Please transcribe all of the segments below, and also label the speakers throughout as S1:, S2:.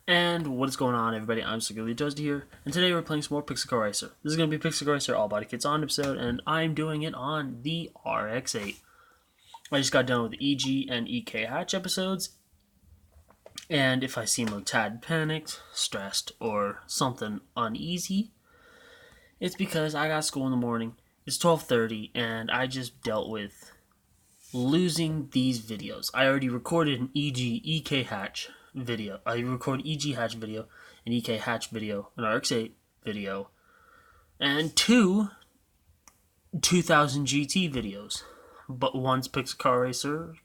S1: And what is going on, everybody? I'm Securely Toasty here, and today we're playing some more Pixel Car Racer. This is going to be Pixel Car Racer All Body Kits On episode, and I'm doing it on the RX-8. I just got done with the EG and EK Hatch episodes, and if I seem a tad panicked, stressed, or something uneasy, it's because I got school in the morning. It's 12:30, and I just dealt with losing these videos. I already recorded an EK Hatch video. I recorded EG Hatch video, an EK Hatch video, an RX-8 video, and two 2000 GT videos. But one's Pixel Car Racer,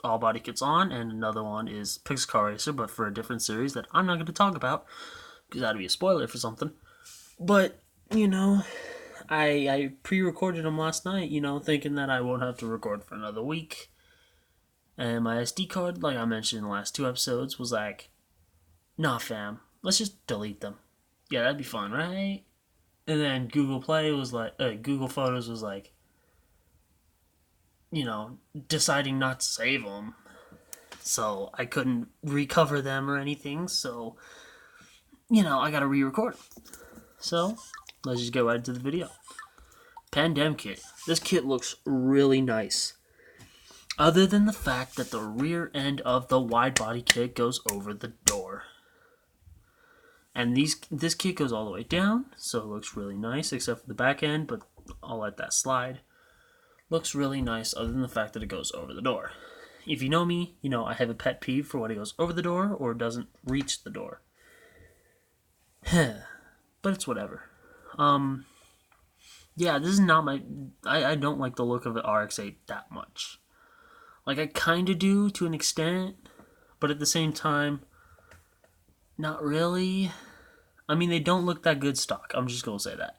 S1: All Body Kits On, and another one is Pixel Car Racer, but for a different series that I'm not going to talk about, because that'd be a spoiler for something. But, I pre-recorded them last night, thinking that I won't have to record for another week. And my SD card, like I mentioned in the last two episodes, was like, nah fam, let's just delete them. Yeah, that'd be fun, right? And then Google Photos was like, deciding not to save them. So I couldn't recover them or anything, so, I gotta re-record. So, let's just get right into the video. Pandem Kit. This kit looks really nice. Other than the fact that the rear end of the wide body kit goes over the door. And this kit goes all the way down, so it looks really nice, except for the back end, but I'll let that slide. Looks really nice, other than the fact that it goes over the door. If you know me, I have a pet peeve for when it goes over the door or doesn't reach the door. But it's whatever. Yeah, this is not my... I don't like the look of the RX-8 that much. Like, I kind of do to an extent, but at the same time, not really. I mean, they don't look that good stock. I'm just going to say that.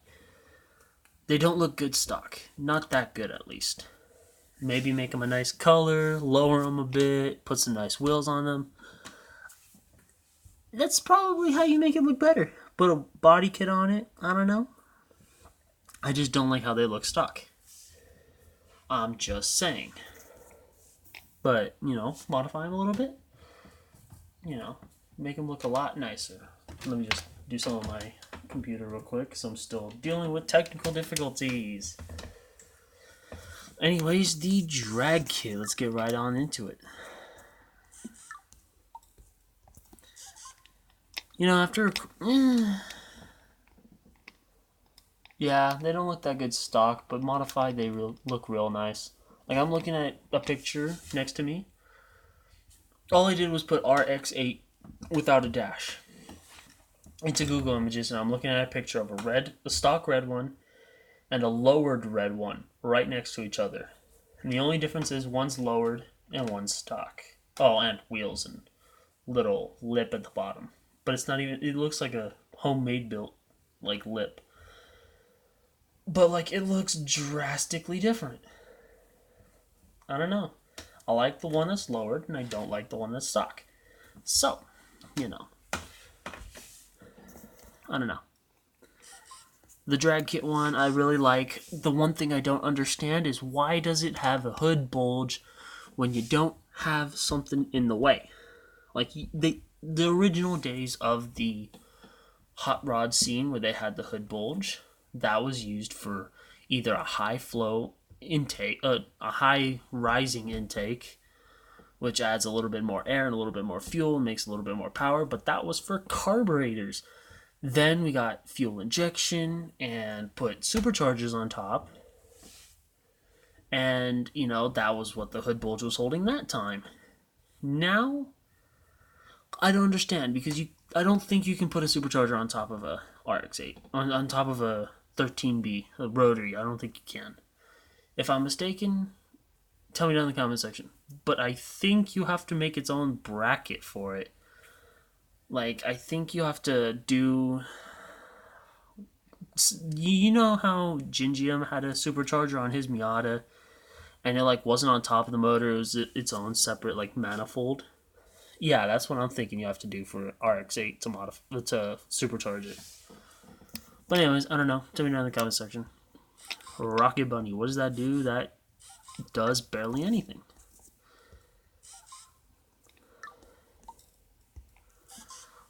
S1: They don't look good stock. Not that good, at least. Maybe make them a nice color, lower them a bit, put some nice wheels on them. That's probably how you make it look better. Put a body kit on it. I don't know. I just don't like how they look stock. I'm just saying. But, modify them a little bit. Make them look a lot nicer. Let me just do some of my computer real quick, because I'm still dealing with technical difficulties. Anyways, the drag kit. Let's get right on into it. Yeah, they don't look that good stock, but modified they look real nice. Like, I'm looking at a picture next to me. All I did was put RX-8 without a dash into Google Images, and I'm looking at a picture of a stock red one and a lowered red one right next to each other. And the only difference is one's lowered and one's stock. Oh, and wheels and little lip at the bottom. But it's not even... It looks like a homemade built, lip. But, it looks drastically different. I don't know. I like the one that's lowered, and I don't like the one that's stock. So, I don't know. The drag kit one, I really like. The one thing I don't understand is why does it have a hood bulge when you don't have something in the way? Like, the original days of the hot rod scene where they had the hood bulge, that was used for either a high flow intake, a high rising intake, which adds a little bit more air and a little bit more fuel and makes a little bit more power, but that was for carburetors. Then we got fuel injection and put superchargers on top, and that was what the hood bulge was holding that time. Now I don't understand, because I don't think you can put a supercharger on top of a RX-8 on top of a 13B, a Rotary. I don't think you can. If I'm mistaken, tell me down in the comment section. But I think you have to make its own bracket for it. I think you have to do... You know how Gingium had a supercharger on his Miata, and it, wasn't on top of the motor, it was its own separate, manifold? Yeah, that's what I'm thinking you have to do for RX-8 to supercharge it. But anyways, I don't know. Tell me down in the comment section. Rocket Bunny, what does that do? That does barely anything.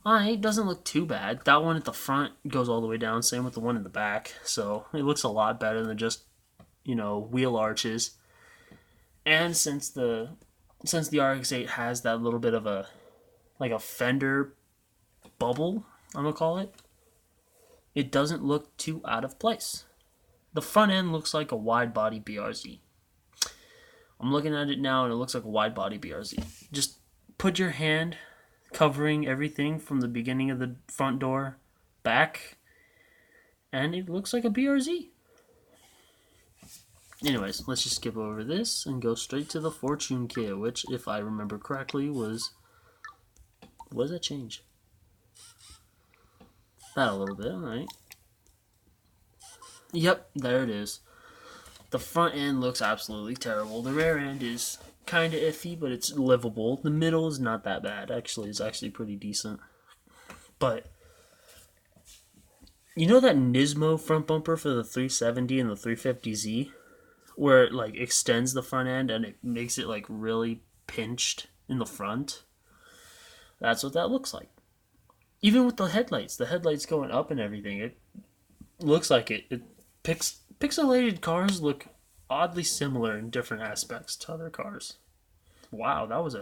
S1: Alright, doesn't look too bad. That one at the front goes all the way down, same with the one in the back. So it looks a lot better than just, wheel arches. And since the RX-8 has that little bit of a fender bubble, I'm gonna call it, it doesn't look too out of place. The front end looks like a wide body BRZ. I'm looking at it now and it looks like a wide body BRZ. Just put your hand covering everything from the beginning of the front door back, and it looks like a BRZ. Anyways, let's just skip over this and go straight to the Fortune kit, which, if I remember correctly, was... What does that change? That a little bit, alright. Yep, there it is. The front end looks absolutely terrible. The rear end is kind of iffy, but it's livable. The middle is not that bad. Actually, it's actually pretty decent. But you know that Nismo front bumper for the 370 and the 350Z, where it like extends the front end and it makes it like really pinched in the front? That's what that looks like. Even with the headlights going up and everything, it looks like it pixelated cars look oddly similar in different aspects to other cars. Wow, that was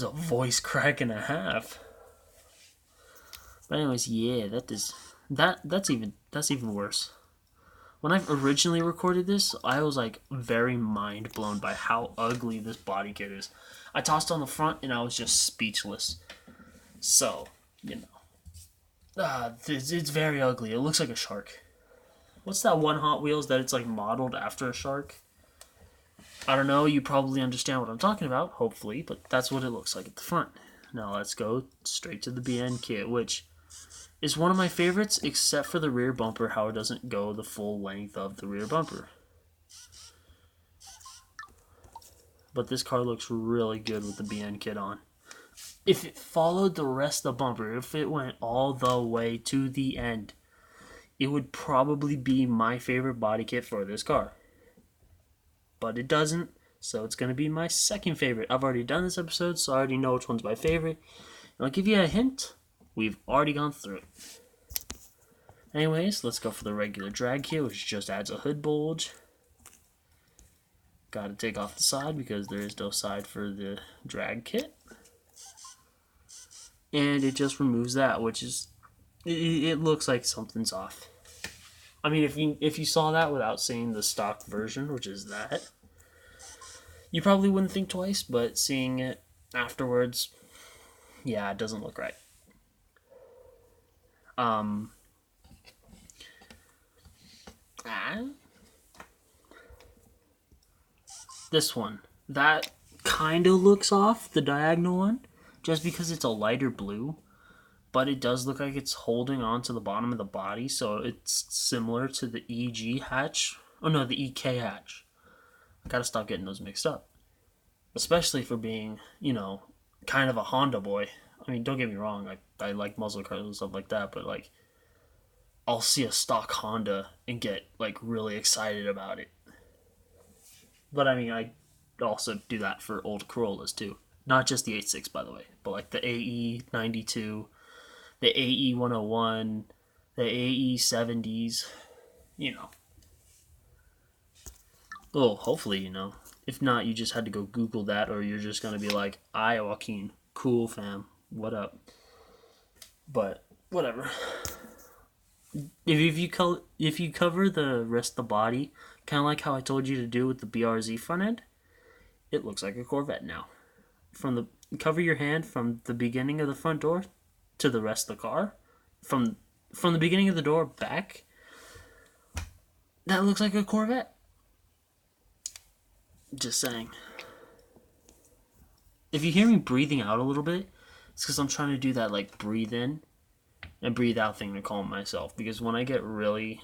S1: a voice crack and a half. But anyways, yeah, that's even worse. When I originally recorded this, I was like very mind blown by how ugly this body kit is. I tossed on the front and I was just speechless. So, it's very ugly. It looks like a shark. What's that one Hot Wheels that it's like modeled after a shark? I don't know. You probably understand what I'm talking about, hopefully, but that's what it looks like at the front. Now let's go straight to the BN kit, which is one of my favorites, except for the rear bumper, how it doesn't go the full length of the rear bumper. But this car looks really good with the BN kit on. If it followed the rest of the bumper, if it went all the way to the end, it would probably be my favorite body kit for this car. But it doesn't, so it's going to be my second favorite. I've already done this episode, so I already know which one's my favorite. And I'll give you a hint. We've already gone through it. Anyways, let's go for the regular drag kit, which just adds a hood bulge. Gotta take off the side because there is no side for the drag kit. And it just removes that, which is... It looks like something's off. I mean, if you saw that without seeing the stock version, which is that, you probably wouldn't think twice, but seeing it afterwards, yeah, it doesn't look right. This one, that kind of looks off, the diagonal one, just because it's a lighter blue. But it does look like it's holding on to the bottom of the body, so it's similar to the EG hatch. Oh no, the EK hatch. I gotta stop getting those mixed up. Especially for being, kind of a Honda boy. I mean, don't get me wrong, I like muscle cars and stuff like that, but like, I'll see a stock Honda and get like really excited about it. But I mean, I also do that for old Corollas too. Not just the 8.6, by the way, but like the AE92, the AE101, the AE70s, Oh, hopefully, If not, you just had to go Google that, or you're just going to be like, Joaquin, cool fam, what up? But, whatever. If you cover the rest of the body, kind of like how I told you to do with the BRZ front end, it looks like a Corvette now. Cover your hand from the beginning of the front door to the rest of the car, from the beginning of the door back, that looks like a Corvette. Just saying. If you hear me breathing out a little bit, it's because I'm trying to do that like breathe in and breathe out thing to calm myself. Because when I get really,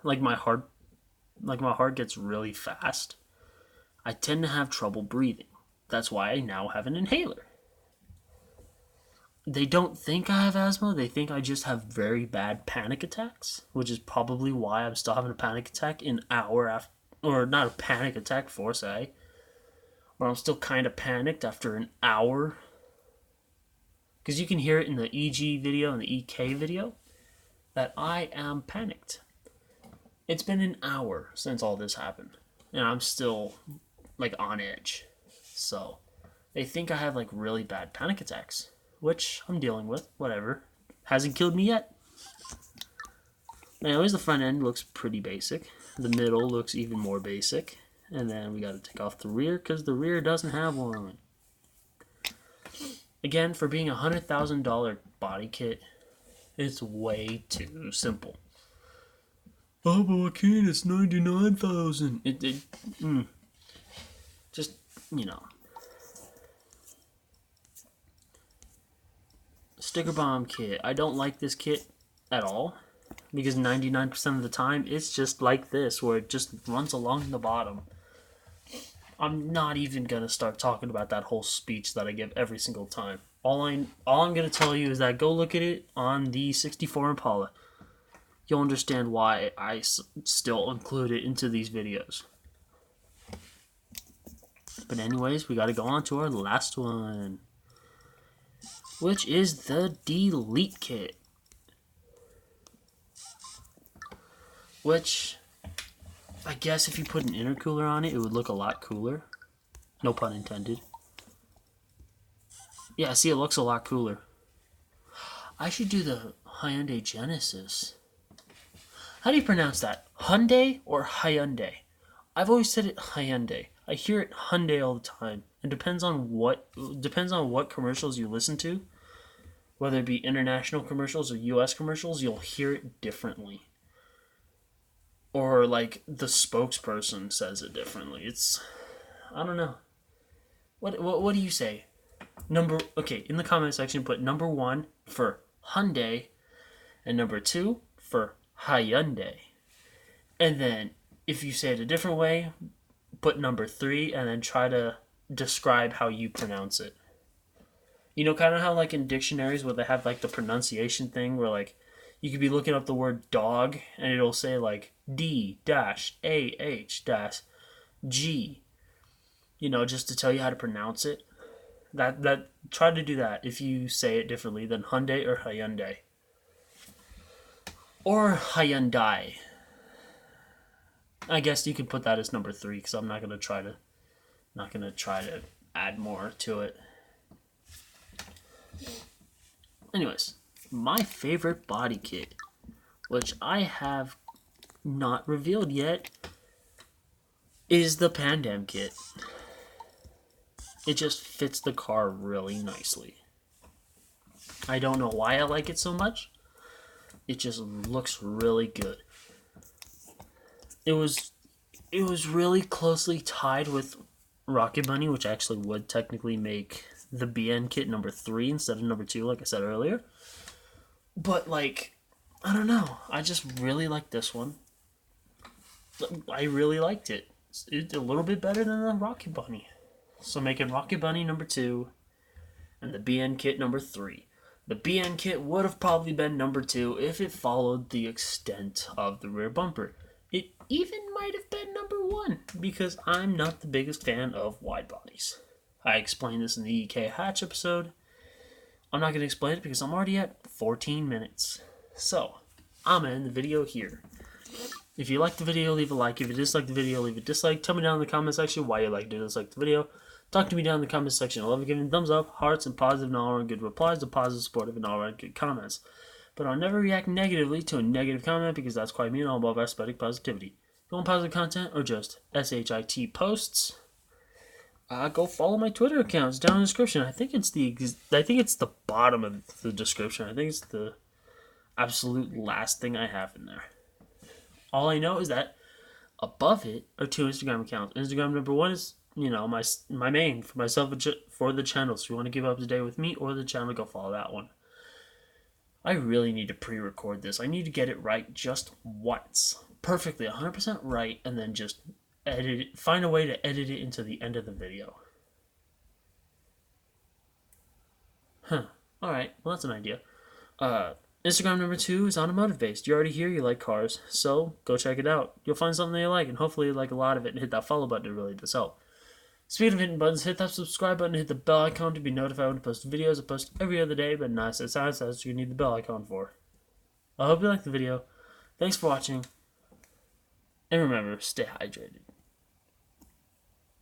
S1: my heart gets really fast, I tend to have trouble breathing. That's why I now have an inhaler. They don't think I have asthma. They think I just have very bad panic attacks, which is probably why I'm still having a panic attack an hour after, or not a panic attack, force, but I'm still kind of panicked after an hour because you can hear it in the EG video and the EK video, that I am panicked. It's been an hour since all this happened, and I'm still, like, on edge. So, they think I have, like, really bad panic attacks, which I'm dealing with, whatever. Hasn't killed me yet. Anyways, the front end looks pretty basic. The middle looks even more basic. And then we got to take off the rear, because the rear doesn't have one. Again, for being a $100,000 body kit, it's way too simple. Oh, but I can't, it's $99,000. Just, Sticker bomb kit. I don't like this kit at all, because 99% of the time it's just like this, where it just runs along the bottom. I'm not even gonna start talking about that whole speech that I give every single time. All I'm gonna tell you is that go look at it on the 64 Impala. You'll understand why I still include it into these videos. But anyways, we gotta go on to our last one, which is the Delete kit. Which, I guess if you put an intercooler on it, it would look a lot cooler. No pun intended. Yeah, see, it looks a lot cooler. I should do the Hyundai Genesis. How do you pronounce that? Hyundai or Hyundai? I've always said it Hyundai. I hear it Hyundai all the time. It depends on what commercials you listen to. Whether it be international commercials or US commercials, you'll hear it differently. Or like the spokesperson says it differently. I don't know. What do you say? In the comment section put number 1 for Hyundai and number 2 for Hyundai. And then if you say it a different way, put number 3 and then try to describe how you pronounce it. You know, kind of how like in dictionaries where they have like the pronunciation thing where like you could be looking up the word dog and it'll say like D-AH-G, just to tell you how to pronounce it. That try to do that if you say it differently than Hyundai or Hyundai. Or Hyundai. I guess you could put that as number 3 because I'm not gonna try to add more to it. Anyways, my favorite body kit, which I have not revealed yet, is the Pandem kit. It just fits the car really nicely. I don't know why I like it so much. It just looks really good. It was really closely tied with Rocket Bunny, which actually would technically make the BN kit number 3 instead of number 2, like I said earlier. But, like, I don't know. I just really like this one. I really liked it. It's a little bit better than the Rocket Bunny. So making Rocket Bunny number 2 and the BN kit number 3. The BN kit would have probably been number 2 if it followed the extent of the rear bumper. It even might have been number 1 because I'm not the biggest fan of wide bodies. I explained this in the EK Hatch episode. I'm not going to explain it because I'm already at 14 minutes. So, I'm going to end the video here. If you like the video, leave a like. If you dislike the video, leave a dislike. Tell me down in the comment section why you like to dislike the video. Talk to me down in the comment section. I love giving thumbs up, hearts, and positive and all-around good replies to positive, supportive, and all-around good comments. But I'll never react negatively to a negative comment because that's quite me and all about aesthetic positivity. If you want positive content or just SHIT posts, go follow my Twitter accounts down in the description. I think it's the bottom of the description. I think it's the absolute last thing I have in there. All I know is that above it are 2 Instagram accounts. Instagram number 1 is, my main for myself for the channel. So if you want to keep up to date with me or the channel, go follow that one. I really need to pre-record this. I need to get it right just once. Perfectly, 100% right, and then just edit it, find a way to edit it into the end of the video. Alright, well that's an idea. Instagram number 2 is automotive based. You're already here, you like cars, so go check it out. You'll find something that you like, and hopefully you like a lot of it, and hit that follow button, it really does help. Speaking of hitting buttons, hit that subscribe button, hit the bell icon to be notified when I post videos. I post every other day, but nice and that's what you need the bell icon for. I hope you liked the video. Thanks for watching, and remember, stay hydrated.